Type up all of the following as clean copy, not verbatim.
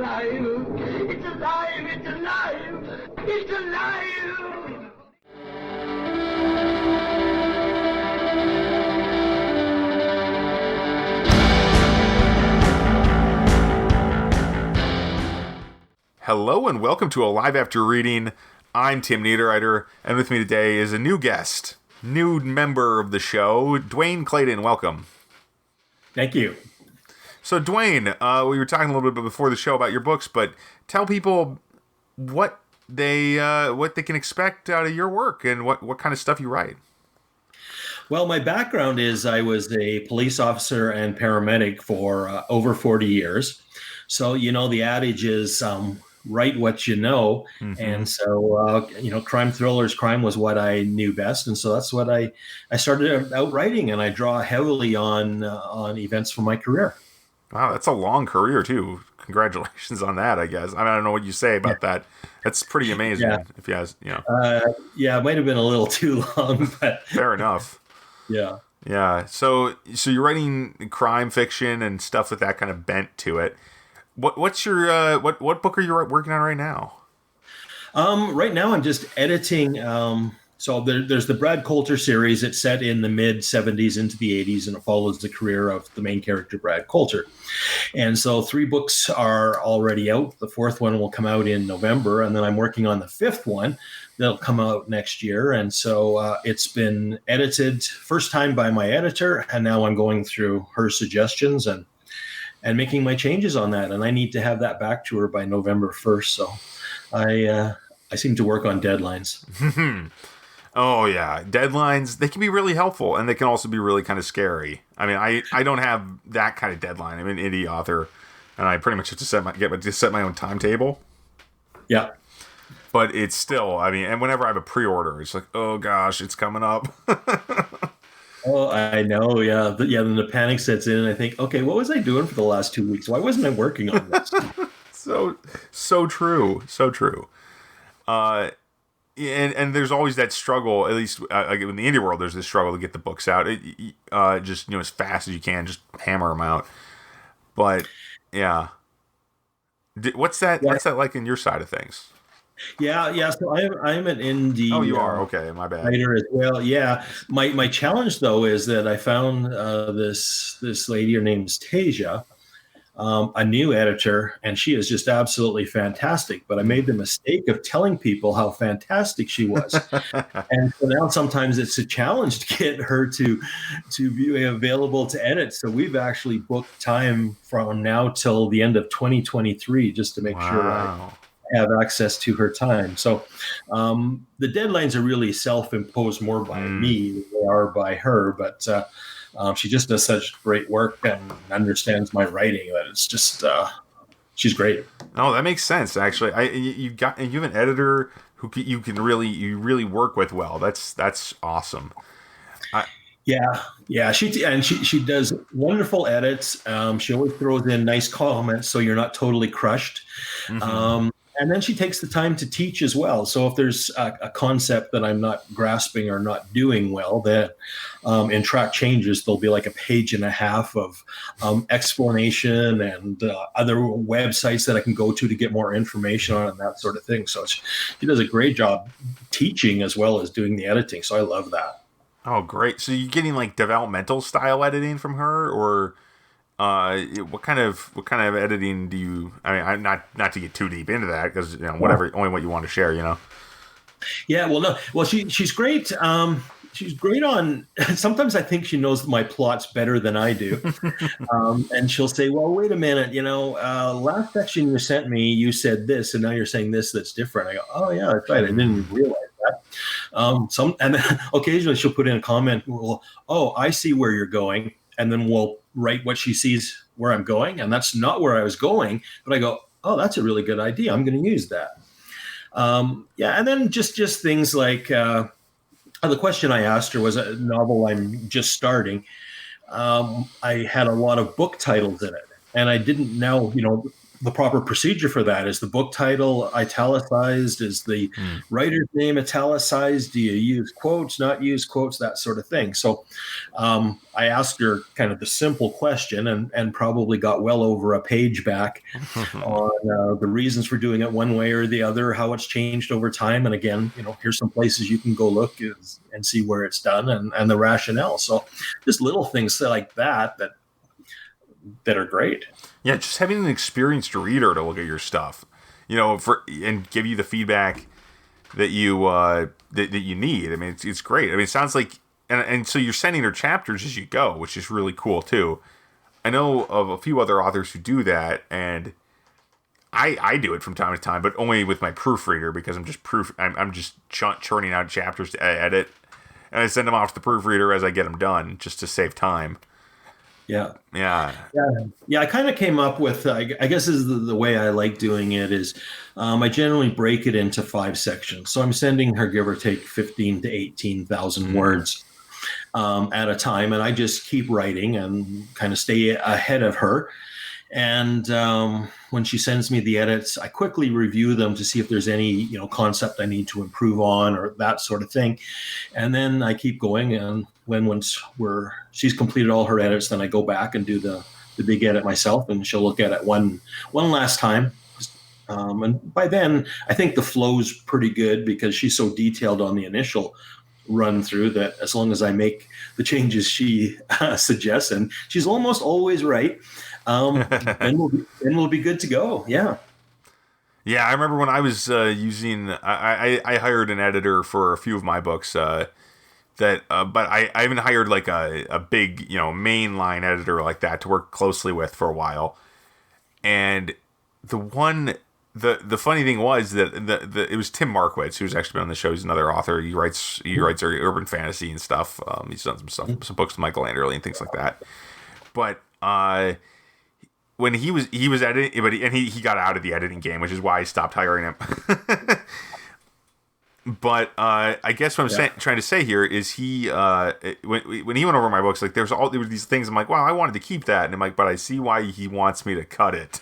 alive! It's alive! It's alive! It's alive! Hello and welcome to Alive After Reading. I'm Tim Niederreiter, and with me today is a new guest, new member of the show, Dwayne Clayden. Welcome. Thank you. So, Dwayne, we were talking a little bit before the show about your books, but tell people what they can expect out of your work and what kind of stuff you write. Well, my background is I was a police officer and paramedic for over 40 years. So, you know, the adage is write what you know. Mm-hmm. And so, crime thrillers, crime was what I knew best. And so that's what I started out writing, and I draw heavily on events from my career. Wow, that's a long career, too. Congratulations on that, I guess. I don't know what you say about that. That's pretty amazing, if you guys, it might have been a little too long, but... Fair enough. Yeah. Yeah, so you're writing crime fiction and stuff with that kind of bent to it. What's your what book are you working on right now? Right now, I'm just editing. So there's the Brad Coulter series. It's set in the mid 70s into the 80s, and it follows the career of the main character, Brad Coulter. And so 3 books are already out. The 4th one will come out in November, and then I'm working on the 5th one that'll come out next year. And so it's been edited first time by my editor, and now I'm going through her suggestions and making my changes on that. And I need to have that back to her by November 1st. So I seem to work on deadlines. Oh, yeah. Deadlines, they can be really helpful, and they can also be really kind of scary. I mean, I don't have that kind of deadline. I'm an indie author, and I pretty much have to set my own timetable. Yeah. But it's still, and whenever I have a pre-order, it's like, oh, gosh, it's coming up. Oh, I know. Yeah. Then the panic sets in, and I think, okay, what was I doing for the last 2 weeks? Why wasn't I working on this? So true. So true. And there's always that struggle, at least in the indie world, there's this struggle to get the books out. Just, as fast as you can, just hammer them out. But, yeah. What's that like in your side of things? Yeah. So I'm an indie. Oh, you are? Okay, my bad. Writer as well. Yeah. My challenge though is that I found this lady. Her name's Tasia, a new editor, and she is just absolutely fantastic. But I made the mistake of telling people how fantastic she was, and so now sometimes it's a challenge to get her to be available to edit. So we've actually booked time from now till the end of 2023 just to make sure I have access to her time. So the deadlines are really self-imposed more by me than they are by her, but she just does such great work and understands my writing that it's just she's great. Oh, that makes sense. Actually, you have an editor who you really work with well. That's awesome. Yeah. She does wonderful edits. She always throws in nice comments, so you're not totally crushed. Mm-hmm. And then she takes the time to teach as well. So if there's a concept that I'm not grasping or not doing well, that in track changes, there'll be like a page and a half of explanation and other websites that I can go to get more information on and that sort of thing. So she does a great job teaching as well as doing the editing. So I love that. Oh, great. So you're getting like developmental style editing from her, or what kind of editing do you? I mean, not to get too deep into that, because whatever, only what you want to share. Yeah. Well, she's great. She's great on. Sometimes I think she knows my plots better than I do, and she'll say, "Well, wait a minute. Last section you sent me, you said this, and now you're saying this that's different." I go, "Oh yeah, that's right. I didn't realize that." And then occasionally she'll put in a comment. Well, oh, I see where you're going, and then we'll write what she sees where I'm going, and that's not where I was going. But I go, oh, that's a really good idea. I'm going to use that. And then just things like the question I asked her was a novel I'm just starting. I had a lot of book titles in it, and I didn't know, the proper procedure for that. Is the book title italicized? Is the writer's name italicized? Do you use quotes, not use quotes, that sort of thing? So I asked her kind of the simple question and probably got well over a page back on the reasons for doing it one way or the other, how it's changed over time. And again, here's some places you can go look and see where it's done and the rationale. So just little things like that are great. Yeah, just having an experienced reader to look at your stuff, and give you the feedback that you that you need. I mean, it's great. I mean, it sounds like, and so you're sending her chapters as you go, which is really cool too. I know of a few other authors who do that, and I do it from time to time, but only with my proofreader because I'm just churning out chapters to edit, and I send them off to the proofreader as I get them done, just to save time. Yeah. I kind of came up with, I guess this is the way I like doing it is I generally break it into 5 sections. So I'm sending her, give or take, 15 to 18,000 words at a time. And I just keep writing and kind of stay ahead of her. And when she sends me the edits, I quickly review them to see if there's any, concept I need to improve on or that sort of thing. And then I keep going. And once she's completed all her edits, then I go back and do the big edit myself, and she'll look at it one last time. And by then, I think the flow's pretty good because she's so detailed on the initial run through that as long as I make the changes she suggests, and she's almost always right, then we'll be good to go. Yeah. Yeah, I remember when I was using, I hired an editor for a few of my books. But I haven't hired like a big, mainline editor like that to work closely with for a while. And the funny thing was that it was Tim Markwitz, who's actually been on the show. He's another author. He writes urban fantasy and stuff. He's done some books with Michael Anderle and things like that. But when he was editing, and he got out of the editing game, which is why I stopped hiring him. But I guess what I'm trying to say here is he when he went over my books, like there were these things I'm like, wow, I wanted to keep that, and I'm like, but I see why he wants me to cut it.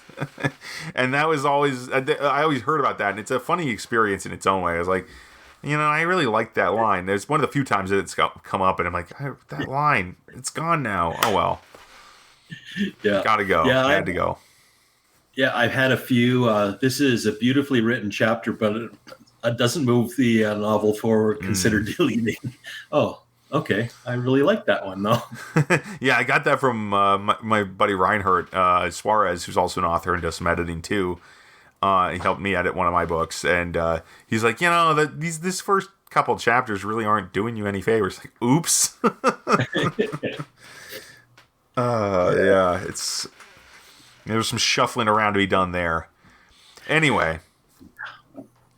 And that was always, I always heard about that, and it's a funny experience in its own way. I was like, I really like that line. There's one of the few times that it's come up, and I'm like, that line, it's gone now. Oh well. Yeah, gotta go. Yeah, I had to go. Yeah, I've had a few. This is a beautifully written chapter, but it doesn't move the novel forward. Consider deleting. Oh, okay. I really like that one, though. Yeah, I got that from my buddy Reinhardt Suarez, who's also an author and does some editing too. He helped me edit one of my books, and he's like, this first couple chapters really aren't doing you any favors. Like, oops. Yeah, there's some shuffling around to be done there. Anyway,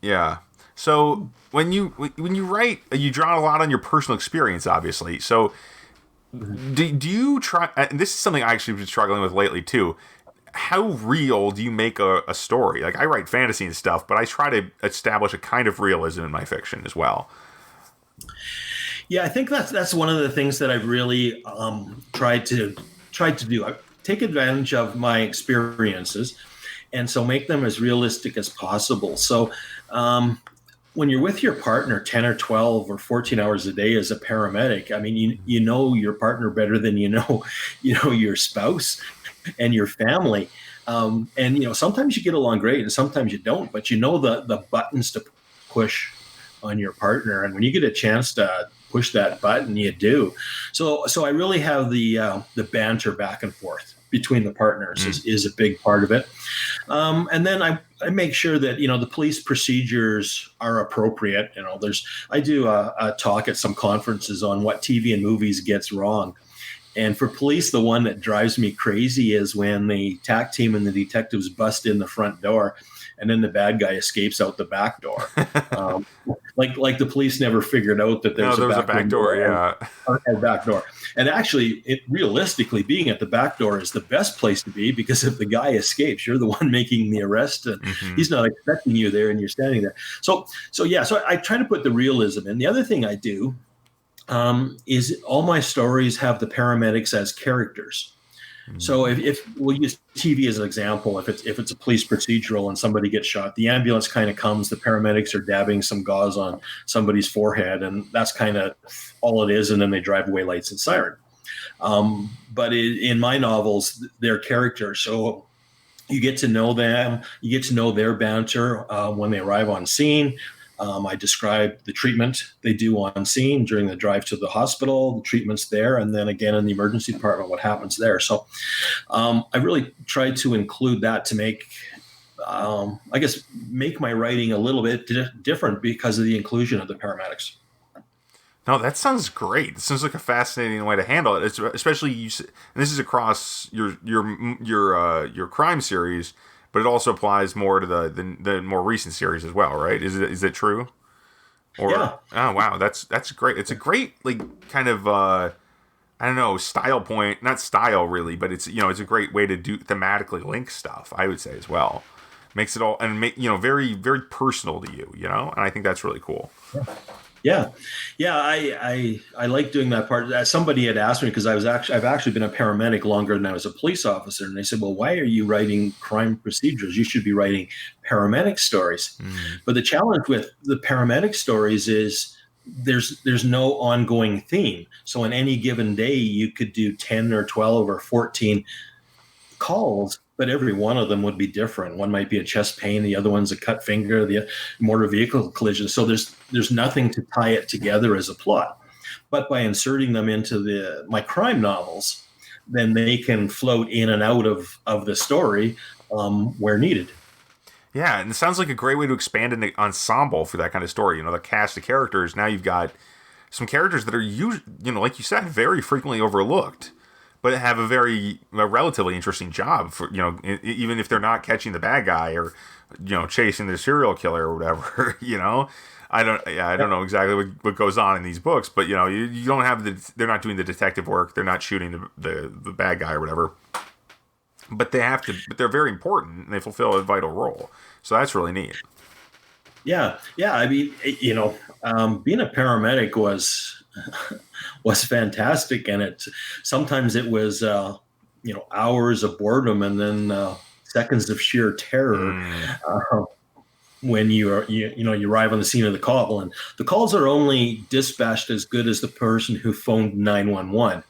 yeah. So when you write, you draw a lot on your personal experience, obviously. So do you try? And this is something I actually been struggling with lately too. How real do you make a story? Like, I write fantasy and stuff, but I try to establish a kind of realism in my fiction as well. Yeah, I think that's one of the things that I've really tried to do. I take advantage of my experiences, and so make them as realistic as possible. So when you're with your partner 10 or 12 or 14 hours a day as a paramedic, I mean, you know your partner better than you know your spouse and your family. And sometimes you get along great, and sometimes you don't. But the buttons to push on your partner, and when you get a chance to push that button, you do. So I really have the banter back and forth between the partners is a big part of it. And then I make sure that, the police procedures are appropriate. I do a talk at some conferences on what TV and movies gets wrong. And for police, the one that drives me crazy is when the TAC team and the detectives bust in the front door, and then the bad guy escapes out the back door. Like the police never figured out that there was a back door. Yeah, a back door. And actually, realistically, being at the back door is the best place to be, because if the guy escapes, you're the one making the arrest, and he's not expecting you there, and you're standing there. So I try to put the realism in. The other thing I do is all my stories have the paramedics as characters. So if we'll use TV as an example, if it's a police procedural and somebody gets shot, the ambulance kind of comes, the paramedics are dabbing some gauze on somebody's forehead, and that's kind of all it is, and then they drive away, lights and siren. But in my novels, they're characters, so you get to know them, you get to know their banter when they arrive on scene. I describe the treatment they do on scene during the drive to the hospital, the treatments there, and then again in the emergency department, what happens there. So I really tried to include that to make, make my writing a little bit different because of the inclusion of the paramedics. No, that sounds great. It sounds like a fascinating way to handle it. It's, especially and this is across your crime series, but it also applies more to the more recent series as well, right? Is it true? Or, yeah. Oh wow, that's great. It's a great kind of I don't know, style point. Not style really, but it's it's a great way to do thematically link stuff. I would say as well. Makes it all and very very personal to you, and I think that's really cool. Yeah. I like doing that part. Somebody had asked me because I've actually been a paramedic longer than I was a police officer, and they said, "Well, why are you writing crime procedurals? You should be writing paramedic stories." But the challenge with the paramedic stories is there's no ongoing theme. So on any given day, you could do 10 or 12 or 14 calls, but every one of them would be different. One might be a chest pain, the other one's a cut finger, the motor vehicle collision. So there's nothing to tie it together as a plot. But by inserting them into my crime novels, then they can float in and out of the story where needed. Yeah, and it sounds like a great way to expand an ensemble for that kind of story. The cast of characters. Now you've got some characters that are like you said, very frequently overlooked, but have a relatively interesting job for, even if they're not catching the bad guy or, chasing the serial killer or whatever, I don't know exactly what goes on in these books, but you don't have they're not doing the detective work. They're not shooting the bad guy or whatever, but they're very important and they fulfill a vital role. So that's really neat. Yeah. I mean, being a paramedic was fantastic, and sometimes it was hours of boredom and then seconds of sheer terror when you arrive on the scene of the call, and the calls are only dispatched as good as the person who phoned 911.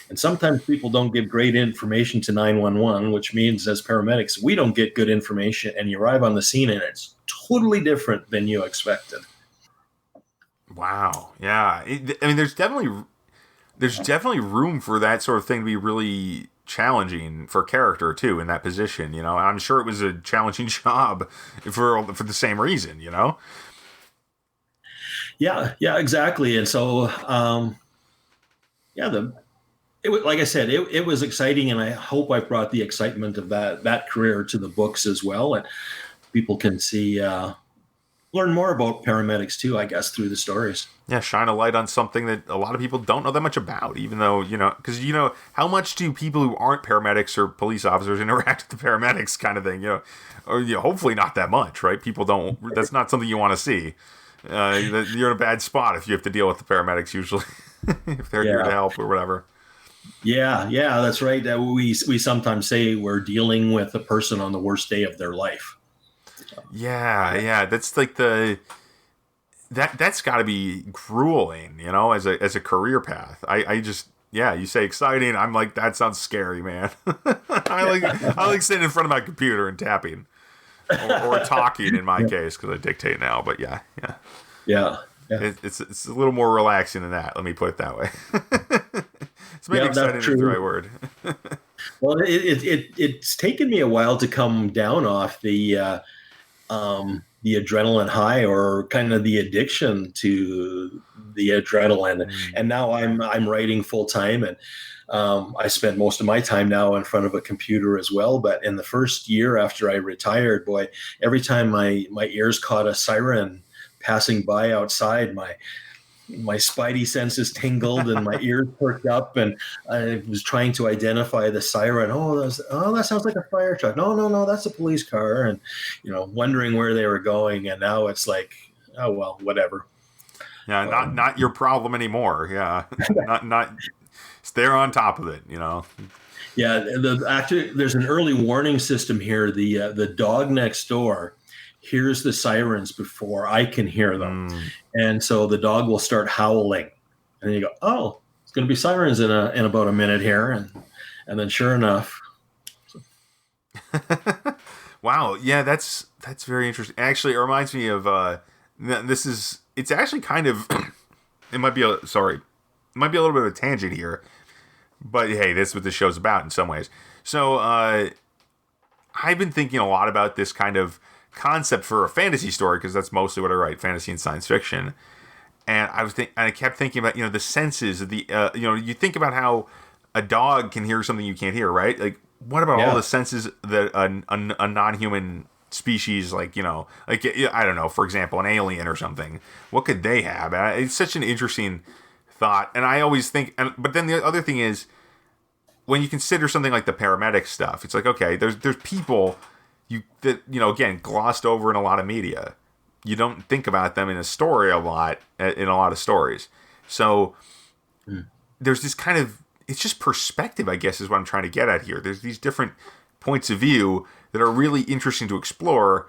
And sometimes people don't give great information to 911, which means as paramedics we don't get good information, and you arrive on the scene and it's totally different than you expected. Wow. Yeah. I mean, there's definitely room for that sort of thing to be really challenging for character too in that position. I'm sure it was a challenging job for the same reason. Yeah, exactly. And so, it was, like I said, it was exciting, and I hope I brought the excitement of that career to the books as well, and people can see. Learn more about paramedics too, I guess, through the stories. Yeah, shine a light on something that a lot of people don't know that much about, even though, because, how much do people who aren't paramedics or police officers interact with the paramedics kind of thing, or hopefully not that much, right? People don't, that's not something you want to see. You're in a bad spot if you have to deal with the paramedics usually, if they're here to help or whatever. Yeah, that's right. We sometimes say we're dealing with a person on the worst day of their life. Yeah, that's like that's got to be grueling, as a career path. I just you say exciting, I'm like, that sounds scary, man. I like sitting in front of my computer and tapping or talking in my case because I dictate now. But yeah. It's a little more relaxing than that. Let me put it that way. It's maybe exciting is the right word. Well, it's taken me a while to come down off the adrenaline high, or kind of the addiction to the adrenaline. And now I'm writing full time, and I spend most of my time now in front of a computer as well. But in the first year after I retired, boy, every time my ears caught a siren passing by outside, my spidey senses tingled and my ears perked up, and I was trying to identify the siren. That sounds like a fire truck. No, that's a police car. And, wondering where they were going. And now it's like, oh, well, whatever. Yeah. Not your problem anymore. Yeah. not they're on top of it, Yeah, actually, there's an early warning system here. The dog next door hears the sirens before I can hear them, and so the dog will start howling, and you go, "Oh, it's going to be sirens in about a minute here," and then sure enough. Wow, yeah, that's very interesting. Actually, it reminds me of it's actually kind of it might be a little bit of a tangent here, but hey, that's what this show's about in some ways. So I've been thinking a lot about this kind of concept for a fantasy story, because that's mostly what I write, fantasy and science fiction. And I kept thinking about, the senses of the you think about how a dog can hear something you can't hear, right? Like, what about all the senses that a non-human species, like I don't know, for example, an alien or something, what could they have? It's such an interesting thought. And I always think, but then the other thing is, when you consider something like the paramedic stuff, it's like, okay, there's people that again, glossed over in a lot of media. You don't think about them in a story a lot, in a lot of stories. So there's this kind of, it's just perspective, I guess, is what I'm trying to get at here. There's these different points of view that are really interesting to explore.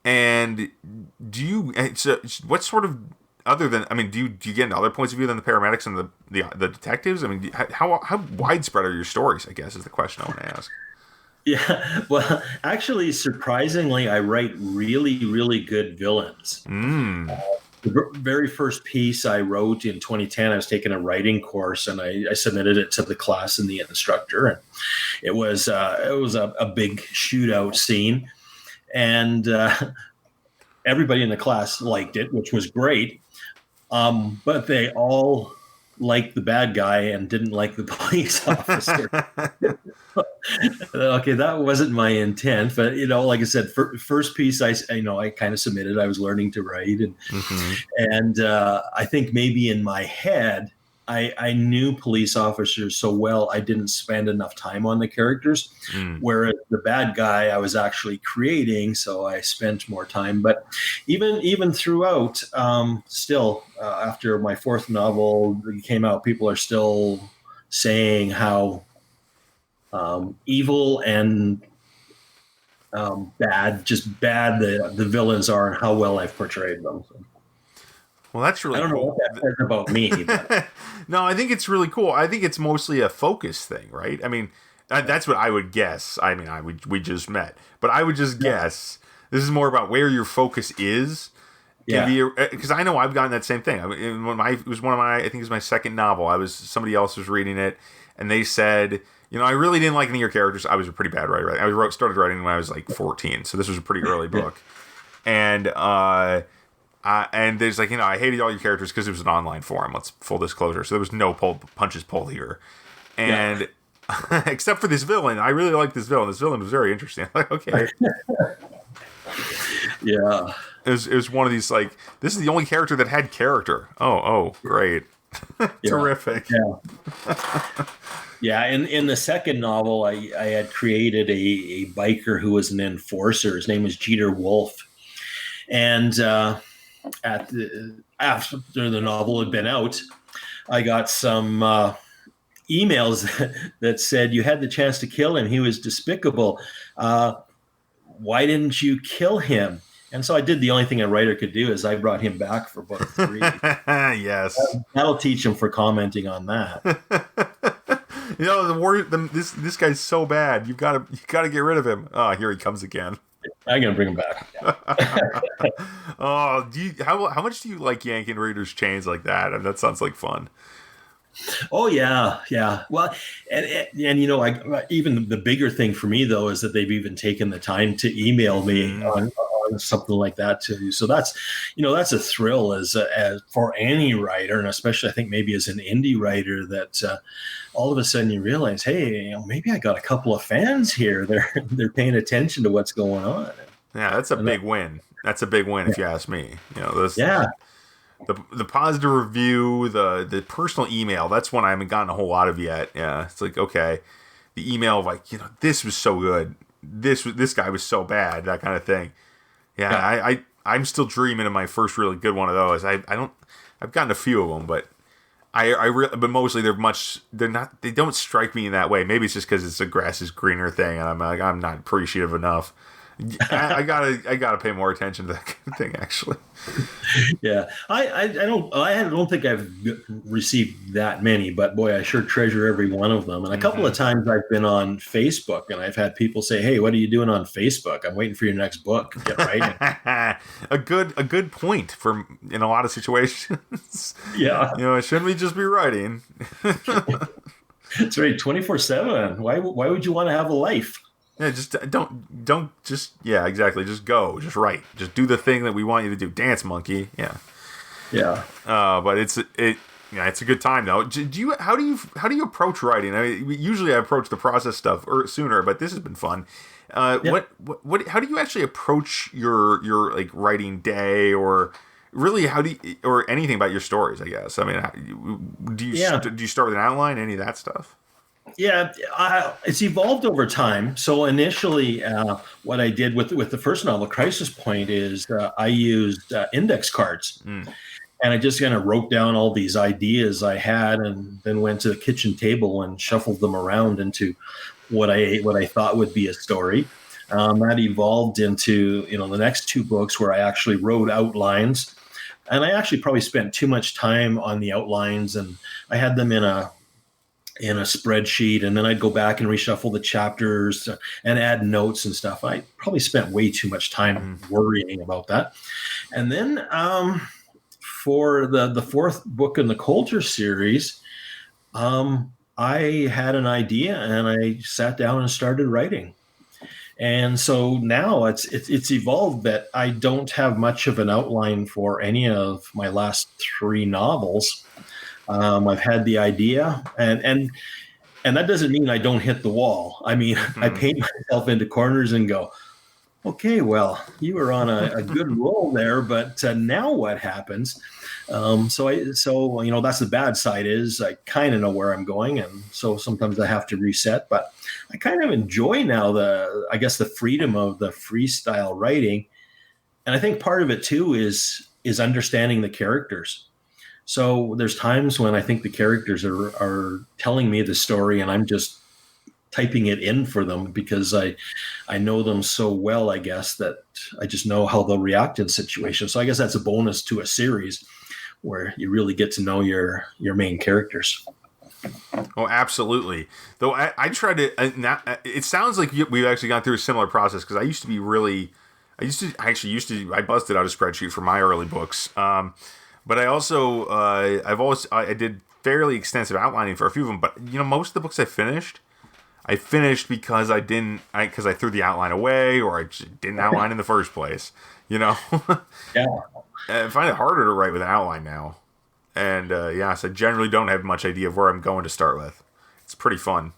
And what sort of, other than, do you get into other points of view than the paramedics and the detectives? How widespread are your stories, I guess, is the question I want to ask. Yeah, well, actually, surprisingly, I write really, really good villains. The very first piece I wrote in 2010, I was taking a writing course, and I submitted it to the class and the instructor. And it was a big shootout scene, and everybody in the class liked it, which was great. But they all liked the bad guy and didn't like the police officer. Okay, that wasn't my intent, but like I said, first piece I kind of submitted. I was learning to write, and I think maybe in my head I knew police officers so well I didn't spend enough time on the characters, whereas the bad guy I was actually creating, so I spent more time. But even throughout, still after my fourth novel came out, people are still saying how evil and bad the villains are, and how well I've portrayed them. So. Well, that's really cool. I don't know what that says about me. But. No, I think it's really cool. I think it's mostly a focus thing, right? That's what I would guess. We just met, but I would just guess this is more about where your focus is. Because I know I've gotten that same thing. It was I think it was my second novel. Somebody else was reading it, and they said, I really didn't like any of your characters. I was a pretty bad writer. I started writing when I was like 14, so this was a pretty early book. And there's I hated all your characters because it was an online forum. Let's full disclosure. So there was no punches pulled here, and except for this villain, I really liked this villain. This villain was very interesting. Like, okay, yeah, it was one of these this is the only character that had character. Oh, great, terrific. Yeah. Yeah, in the second novel, I had created a biker who was an enforcer. His name was Jeter Wolf, and after the novel had been out, I got some emails that said, "You had the chance to kill him. He was despicable. Why didn't you kill him?" And so I did the only thing a writer could do, is I brought him back for book 3. Yes, that'll teach him for commenting on that. This guy's so bad. You gotta get rid of him. Oh, here he comes again. I'm gonna bring him back. Oh, how much do you like yanking readers' chains like that? That sounds like fun. Oh yeah. Well, and even the bigger thing for me though is that they've even taken the time to email me on something like that too. So that's a thrill as for any writer, and especially I think maybe as an indie writer, that all of a sudden you realize, hey, maybe I got a couple of fans here. They're paying attention to what's going on. Yeah, that's a big win. That's a big win if you ask me. Yeah. The positive review, the personal email, that's one I haven't gotten a whole lot of yet. Yeah, it's like, okay, the email of this was so good, this guy was so bad, that kind of thing. I'm still dreaming of my first really good one of those. I've gotten a few of them, but but mostly they don't strike me in that way. Maybe it's just because it's a grass is greener thing, and I'm not appreciative enough. I gotta pay more attention to that kind of thing, actually. Yeah, I don't think I've received that many, but boy, I sure treasure every one of them. And a couple of times I've been on Facebook, and I've had people say, "Hey, what are you doing on Facebook? I'm waiting for your next book. Get writing." a good point for in a lot of situations. Yeah, shouldn't we just be writing? That's right, 24/7. Why would you want to have a life? Yeah, just don't just exactly. Just go, just write, just do the thing that we want you to do. Dance, monkey. Yeah. But it's a good time though. How do you approach writing? I mean, usually I approach the process stuff sooner, but this has been fun. What how do you actually approach your like writing day, or really or anything about your stories? I guess. I mean, do you start with an outline? Any of that stuff? Yeah, it's evolved over time. So initially, what I did with the first novel, Crisis Point, is I used index cards, and I just kind of wrote down all these ideas I had, and then went to the kitchen table and shuffled them around into what I thought would be a story. That evolved into the next two books where I actually wrote outlines, and I actually probably spent too much time on the outlines, and I had them in a spreadsheet, and then I'd go back and reshuffle the chapters and add notes and stuff. I probably spent way too much time worrying about that. And then for the fourth book in the Coulter series, I had an idea and I sat down and started writing. And so now it's evolved that I don't have much of an outline for any of my last three novels. I've had the idea, and that doesn't mean I don't hit the wall. I mean, I paint myself into corners and go, okay, well, you were on a good roll there, but now what happens? So that's the bad side is I kind of know where I'm going, and so sometimes I have to reset. But I kind of enjoy now the freedom of the freestyle writing, and I think part of it too is understanding the characters. So there's times when I think the characters are telling me the story, and I'm just typing it in for them because I know them so well, I guess, that I just know how they'll react in situations. So I guess that's a bonus to a series where you really get to know your main characters. Oh, absolutely. Though I try to, it sounds like we've actually gone through a similar process, because I busted out a spreadsheet for my early books. But I also, I did fairly extensive outlining for a few of them. But most of the books I finished because because I threw the outline away, or I just didn't outline in the first place. Yeah. I find it harder to write with an outline now, and so I generally don't have much idea of where I'm going to start with. It's pretty fun.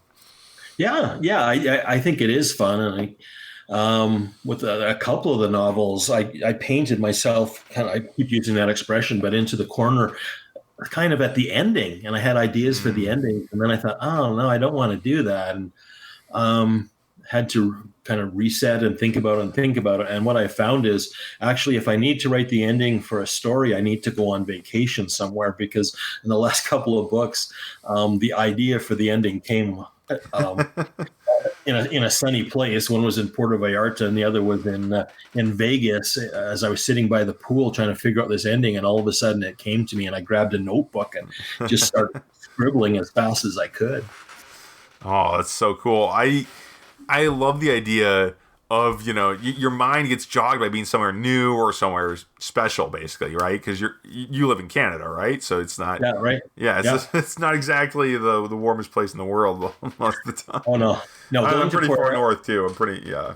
Yeah, I think it is fun, and with a couple of the novels, I painted myself, I keep using that expression, but into the corner kind of at the ending, and I had ideas for the ending, and then I thought, oh no, I don't want to do that, and had to kind of reset and think about it. And what I found is actually, if I need to write the ending for a story, I need to go on vacation somewhere, because in the last couple of books, the idea for the ending came in a sunny place. One was in Puerto Vallarta, and the other was in Vegas. As I was sitting by the pool trying to figure out this ending, and all of a sudden it came to me, and I grabbed a notebook and just started scribbling as fast as I could. Oh, that's so cool. I love the idea of, your mind gets jogged by being somewhere new or somewhere special, basically, right? Because you live in Canada, right? So it's not... Yeah, right. Yeah, it's not exactly the warmest place in the world most of the time. Oh, no. I'm pretty far north, too. I'm pretty... Yeah.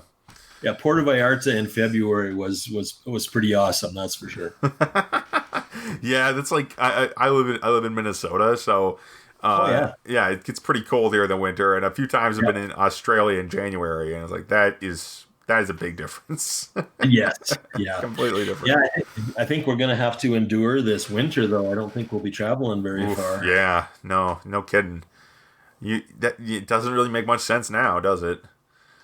Yeah, Puerto Vallarta in February was pretty awesome, that's for sure. Yeah, that's like... I live in Minnesota, so... yeah, it gets pretty cold here in the winter, and a few times I've been in Australia in January, and it's like that is a big difference. Yes, yeah, completely different. Yeah, I think we're gonna have to endure this winter, though. I don't think we'll be traveling very far. Yeah, no kidding. It doesn't really make much sense now, does it?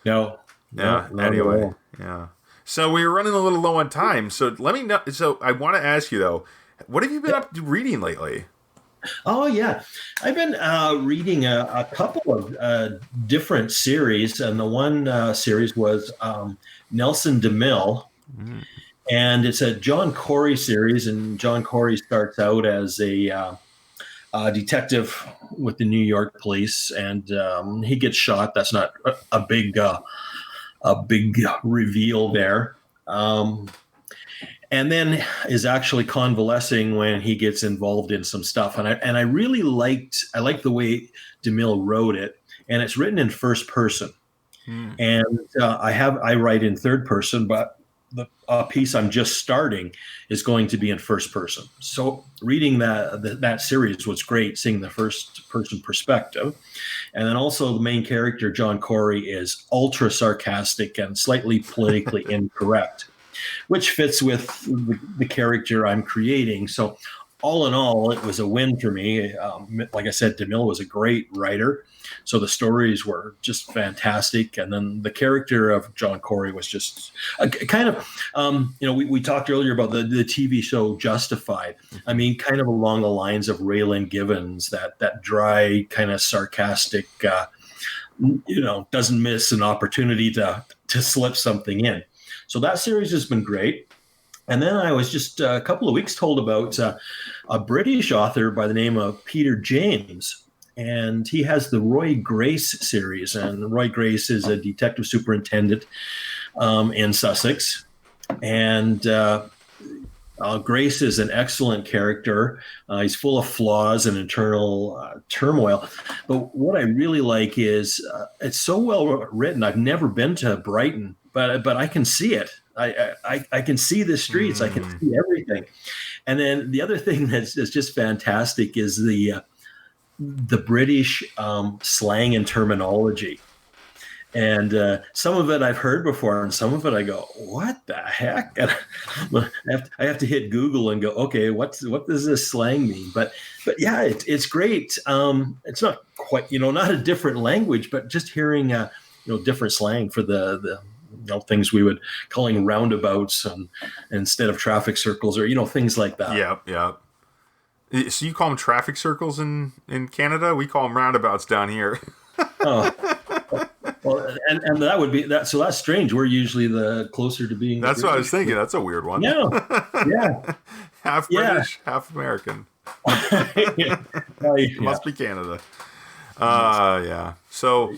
No. Yeah. Anyway, yeah. So we're running a little low on time. So let me know. So I want to ask you though, what have you been up to reading lately? Oh yeah, I've been reading a couple of different series, and the one series was Nelson DeMille, Mm. and it's a John Corey series. And John Corey starts out as a detective with the New York police, and he gets shot. That's not a big reveal there. And then is actually convalescing when he gets involved in some stuff. And I really liked the way DeMille wrote it, and it's written in first person. Mm. And I write in third person, but the piece I'm just starting is going to be in first person. So reading that series was great, seeing the first person perspective. And then also the main character, John Corey, is ultra sarcastic and slightly politically incorrect, which fits with the character I'm creating. So all in all, it was a win for me. Like I said, DeMille was a great writer. So the stories were just fantastic. And then the character of John Corey was just kind of, we talked earlier about the TV show Justified. I mean, kind of along the lines of Raylan Givens, that dry, kind of sarcastic, doesn't miss an opportunity to slip something in. So that series has been great. And then I was just a couple of weeks told about a British author by the name of Peter James. And he has the Roy Grace series. And Roy Grace is a detective superintendent in Sussex. And Grace is an excellent character. He's full of flaws and internal turmoil. But what I really like is it's so well written. I've never been to Brighton, but I can see it. I can see the streets. I can see everything. And then the other thing that's just fantastic is the British slang and terminology. And some of it I've heard before, and some of it I go, "What the heck?" And I have to hit Google and go, "Okay, what does this slang mean?" But yeah, it's great. It's not quite, not a different language, but just hearing different slang for the things we would calling roundabouts and instead of traffic circles, or things like that. Yeah. So you call them traffic circles in Canada? We call them roundabouts down here. Oh. Well, and that would be that. So that's strange. We're usually the closer to being. That's what I was thinking. That's a weird one. Yeah. Half British, half American. It must be Canada. Yeah. So,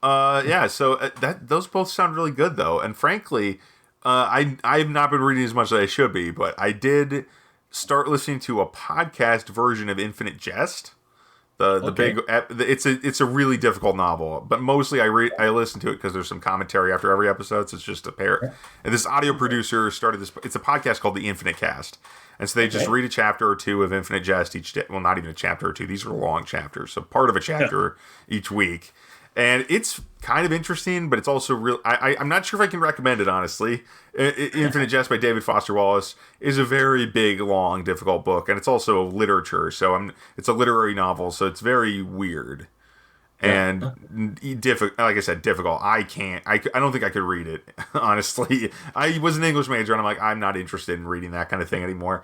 So those both sound really good, though. And frankly, I have not been reading as much as I should be, but I did start listening to a podcast version of Infinite Jest. It's a really difficult novel, but mostly I listen to it because there's some commentary after every episode. So it's just a pair. Yeah. And this audio producer started this. It's a podcast called The Infinite Cast, and so they just read a chapter or two of Infinite Jest each day. Well, not even a chapter or two. These are long chapters, so part of a chapter each week. And it's kind of interesting, but it's also real. I'm not sure if I can recommend it, honestly. Infinite Jest by David Foster Wallace is a very big, long, difficult book, and it's also literature. So it's a literary novel, so it's very weird and difficult. Like I said, difficult. I don't think I could read it, honestly. I was an English major, and I'm like, I'm not interested in reading that kind of thing anymore.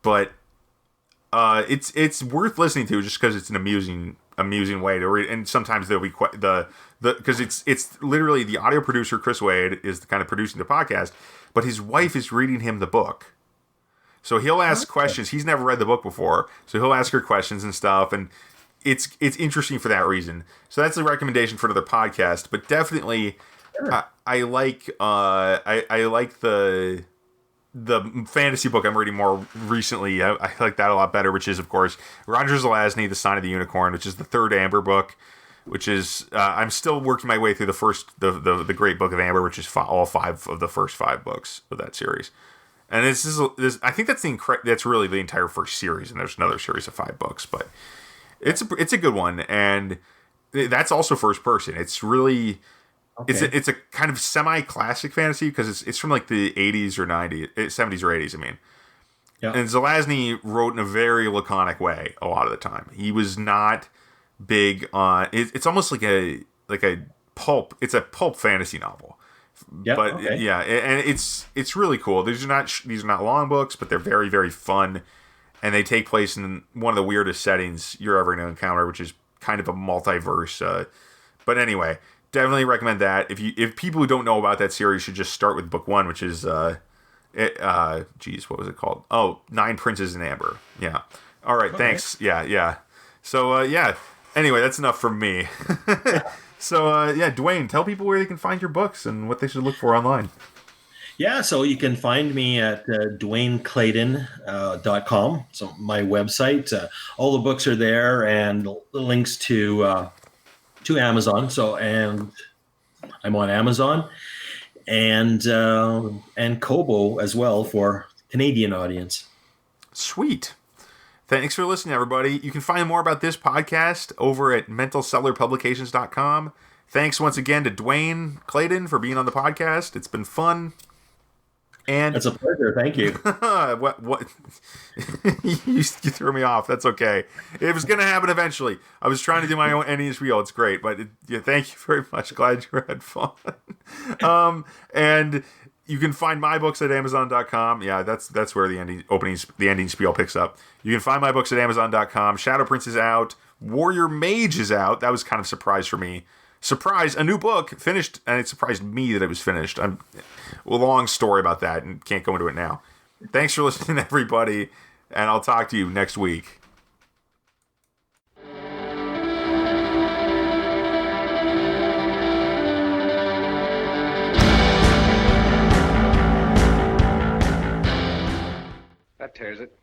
But it's worth listening to just because it's an amusing way to read, and sometimes there'll be because it's literally the audio producer Chris Wade is the kind of producing the podcast, but his wife is reading him the book, so he'll ask questions. He's never read the book before, so he'll ask her questions and stuff, and it's interesting for that reason. So that's a recommendation for another podcast, but definitely I like the fantasy book I'm reading more recently. I like that a lot better, which is, of course, Roger Zelazny, The Sign of the Unicorn, which is the third Amber book, which is, I'm still working my way through the Great Book of Amber, which is all 5 of the first 5 books of that series. And this I think that's really the entire first series, and there's another series of 5 books, but it's a good one, and that's also first person. It's really... Okay. It's a kind of semi-classic fantasy because it's from like the 80s or 90s, 70s or 80s, I mean. Yeah. And Zelazny wrote in a very laconic way a lot of the time. He was not big on... It's almost like a pulp... It's a pulp fantasy novel. Yep, but and it's really cool. These are not long books, but they're very, very fun. and they take place in one of the weirdest settings you're ever going to encounter, which is kind of a multiverse. But anyway, definitely recommend that. If people who don't know about that series should just start with book 1, which is what was it called? Oh, Nine Princes in Amber. Yeah. All right. Okay. Thanks. Yeah. So anyway, that's enough from me. So Dwayne, tell people where they can find your books and what they should look for online. Yeah, so you can find me at DwayneClayden.com. So my website, all the books are there, and links to Amazon. So, and I'm on Amazon and Kobo as well for Canadian audience. Sweet. Thanks for listening, everybody. You can find more about this podcast over at mentalcellarpublications.com. Thanks once again to Dwayne Clayden for being on the podcast. It's been fun. And it's a pleasure. Thank you. what? You threw me off. That's okay. It was going to happen eventually. I was trying to do my own ending spiel. It's great, but thank you very much. Glad you had fun. And you can find my books at Amazon.com. Yeah, that's where the ending spiel picks up. You can find my books at Amazon.com. Shadow Prince is out. Warrior Mage is out. That was kind of a surprise for me. Surprise, a new book finished, and it surprised me that it was finished. A long story about that, and can't go into it now. Thanks for listening, everybody, and I'll talk to you next week. That tears it.